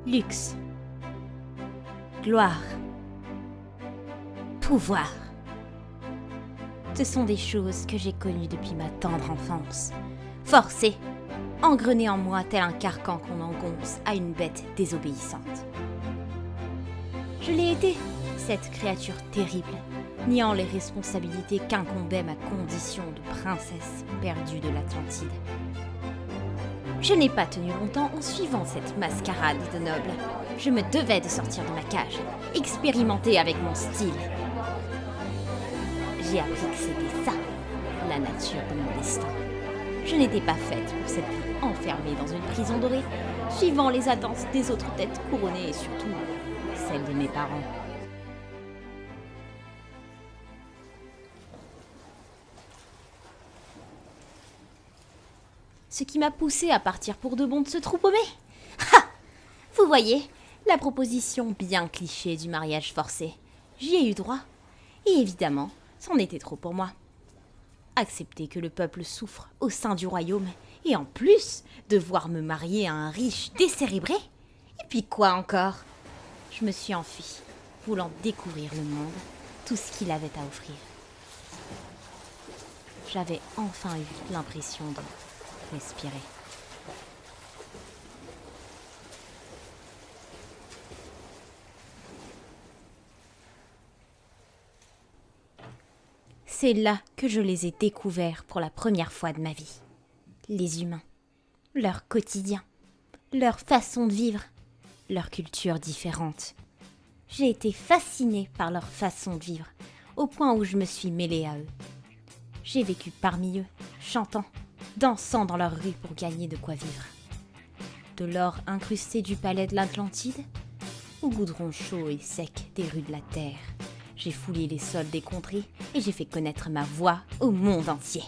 Luxe, gloire, pouvoir. Ce sont des choses que j'ai connues depuis ma tendre enfance. Forcées, engrenées en moi tel un carcan qu'on engonce à une bête désobéissante. Je l'ai été, cette créature terrible, niant les responsabilités qu'incombaient ma condition de princesse perdue de l'Atlantide. Je n'ai pas tenu longtemps en suivant cette mascarade de noble. Je me devais de sortir de ma cage, expérimenter avec mon style. J'ai appris que c'était ça, la nature de mon destin. Je n'étais pas faite pour cette vie enfermée dans une prison dorée, suivant les attentes des autres têtes couronnées et surtout celles de mes parents. Ce qui m'a poussée à partir pour de bon de ce trou paumé. Ha! Vous voyez, la proposition bien cliché du mariage forcé. J'y ai eu droit. Et évidemment, c'en était trop pour moi. Accepter que le peuple souffre au sein du royaume et en plus devoir me marier à un riche décérébré? Et puis quoi encore? Je me suis enfuie, voulant découvrir le monde, tout ce qu'il avait à offrir. J'avais enfin eu l'impression de respirer. C'est là que je les ai découverts pour la première fois de ma vie. Les humains, leur quotidien, leur façon de vivre, leur culture différente. J'ai été fascinée par leur façon de vivre, au point où je me suis mêlée à eux. J'ai vécu parmi eux, chantant, dansant dans leurs rues pour gagner de quoi vivre. De l'or incrusté du palais de l'Atlantide, au goudron chaud et sec des rues de la terre. J'ai foulé les sols des contrées et j'ai fait connaître ma voix au monde entier.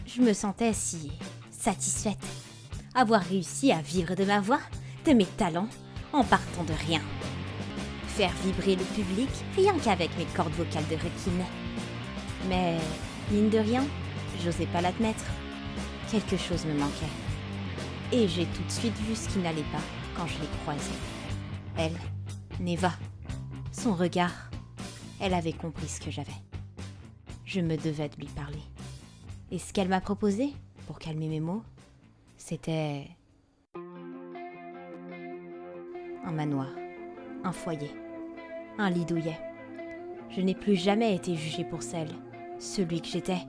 Je me sentais si satisfaite, avoir réussi à vivre de ma voix, de mes talents, en partant de rien. Faire vibrer le public rien qu'avec mes cordes vocales de requine. Mais, mine de rien, j'osais pas l'admettre. Quelque chose me manquait. Et j'ai tout de suite vu ce qui n'allait pas quand je l'ai croisée. Elle, Neva. Son regard, elle avait compris ce que j'avais. Je me devais de lui parler. Et ce qu'elle m'a proposé, pour calmer mes maux, c'était un manoir, un foyer, un lit douillet. Je n'ai plus jamais été jugée pour celui que j'étais.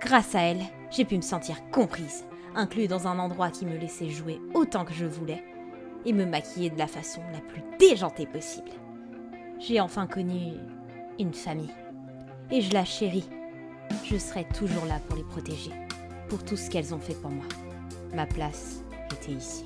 Grâce à elle, j'ai pu me sentir comprise, inclus dans un endroit qui me laissait jouer autant que je voulais et me maquiller de la façon la plus déjantée possible. J'ai enfin connu une famille. Et je la chéris. Je serai toujours là pour les protéger. Pour tout ce qu'elles ont fait pour moi. Ma place était ici.